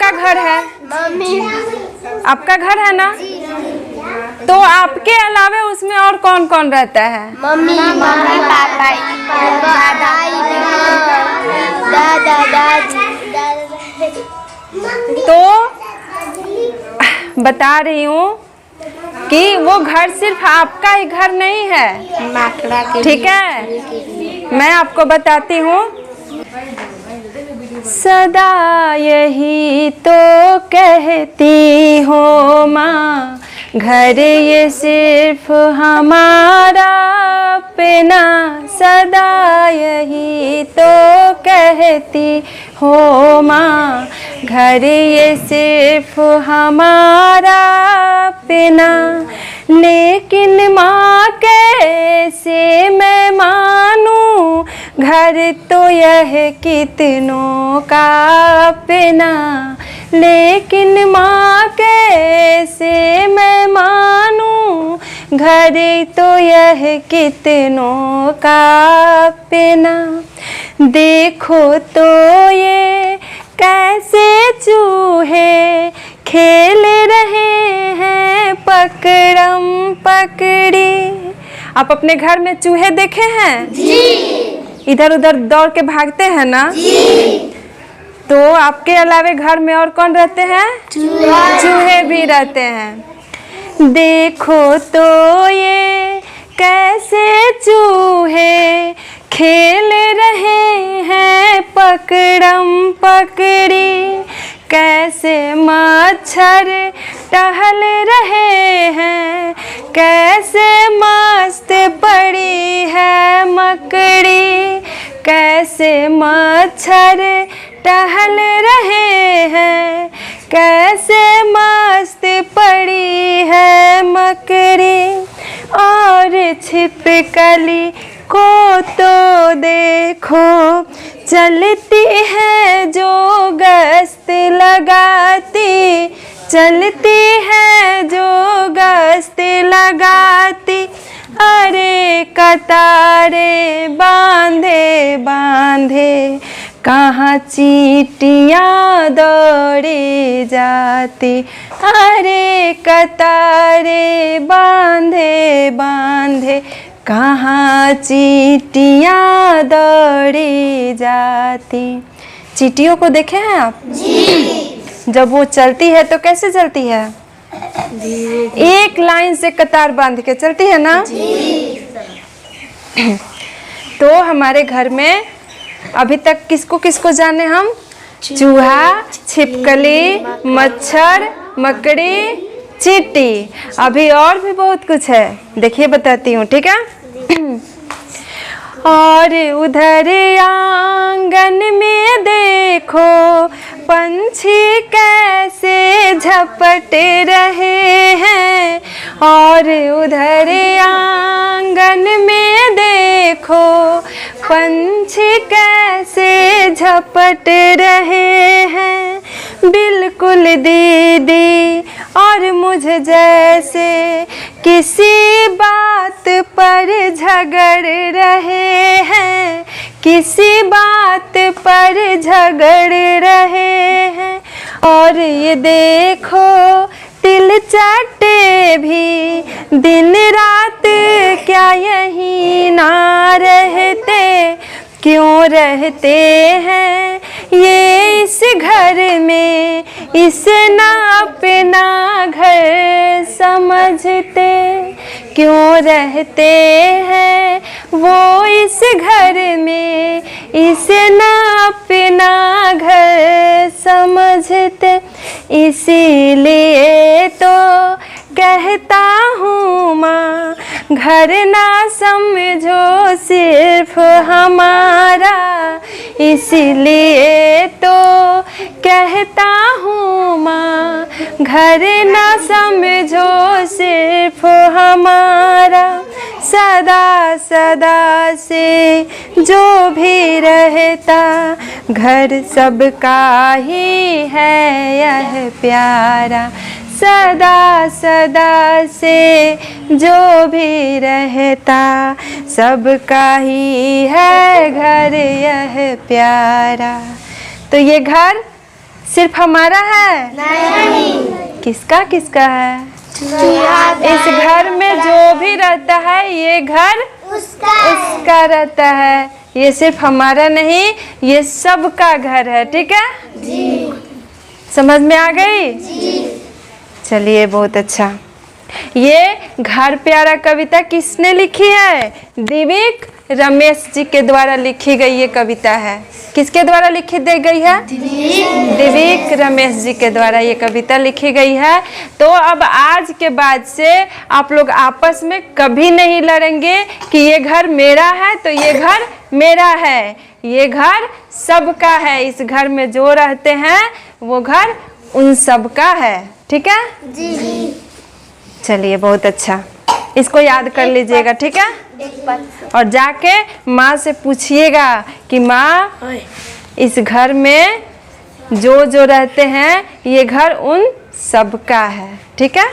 किसका घर है? मम्मी। आपका घर है ना? तो आपके अलावा उसमें और कौन कौन रहता है? मम्मी, पापा, दादा, दादी। तो बता रही हूँ कि वो घर सिर्फ आपका ही घर नहीं है, ठीक है? मैं आपको बताती हूँ। सदा यही तो कहती हो माँ, घर ये सिर्फ हमारा अपना। सदा यही तो कहती हो माँ, घर ये सिर्फ हमारा अपना। लेकिन माँ कैसे मैं मानूँ, घर तो यह कितनों का अपना। लेकिन माँ कैसे मैं मानूँ, घर तो यह कितनों का अपना। देखो तो ये कैसे चूहे खेल रहे हैं पकड़म पकड़ी। आप अपने घर में चूहे देखे हैं? जी। इधर उधर दौड़ के भागते हैं ना? जी। तो आपके अलावा घर में और कौन रहते हैं? चूहे भी रहते हैं। देखो तो ये कैसे चूहे खेल रहे हैं पकड़म पकड़ी। कैसे मच्छर टहल रहे हैं, कैसे मस्त पड़ी है मकड़ी। कैसे मच्छर टहल रहे हैं, कैसे मस्त पड़ी है मकड़ी। और छिपकली को तो देखो, चलती है जो गश्त लगाती। चलती है जो गश्त लगाती। अरे कतारे बांधे बांधे, कहाँ चींटियाँ दौड़ी जाती। अरे कतारे बांधे बांधे, कहाँ चींटियाँ दौड़ी जाती। चींटियों को देखे हैं आप? जी। जब वो चलती है तो कैसे चलती है? एक लाइन से कतार बांध के चलती है ना? जी। तो हमारे घर में अभी तक किसको किसको जाने हम? चूहा, छिपकली, मच्छर, मकड़ी, चींटी। अभी और भी बहुत कुछ है, देखिए बताती हूँ, ठीक है? और उधर आंगन में देखो, पंछी कैसे झपट रहे हैं। और उधर आंगन में देखो, पंछी कैसे झपट रहे हैं। बिल्कुल दीदी और मुझ जैसे किसी बात पर झगड़ रहे हैं। किसी बात पर झगड़ रहे हैं। और ये देखो तिल चट्टे भी दिन रात क्या यहीं ना रहते। क्यों रहते हैं ये इस घर में, इसे ना अपना घर समझते। क्यों रहते हैं वो इस घर में, इसे ना अपना घर समझते। इसीलिए तो कहता हूँ माँ, घर ना समझो सिर्फ हमारा। इसीलिए तो कहता हूँ माँ, घर ना समझो सिर्फ हमारा। सदा सदा से जो भी रहता, घर सबका ही है यह प्यारा। सदा सदा से जो भी रहता, सबका ही है घर यह प्यारा। तो ये घर सिर्फ हमारा है? नहीं। किसका किसका है? चूहा इस घर में जो भी रहता है ये घर उसका रहता है। ये सिर्फ हमारा नहीं, ये सबका घर है। ठीक है जी। समझ में आ गई? चलिए बहुत अच्छा। ये घर प्यारा कविता किसने लिखी है? दिव्यक रमेश जी के द्वारा लिखी गई ये कविता है। किसके द्वारा लिखी दे गई है? दिव्यक रमेश जी के द्वारा ये कविता लिखी गई है। तो अब आज के बाद से आप लोग आपस में कभी नहीं लड़ेंगे कि ये घर मेरा है तो ये घर मेरा है। ये घर सबका है। इस घर में जो रहते हैं वो घर उन सबका है। ठीक है? जी। चलिए बहुत अच्छा, इसको याद कर लीजिएगा। ठीक है? और जाके माँ से पूछिएगा कि माँ इस घर में जो जो रहते हैं ये घर उन सबका है। ठीक है?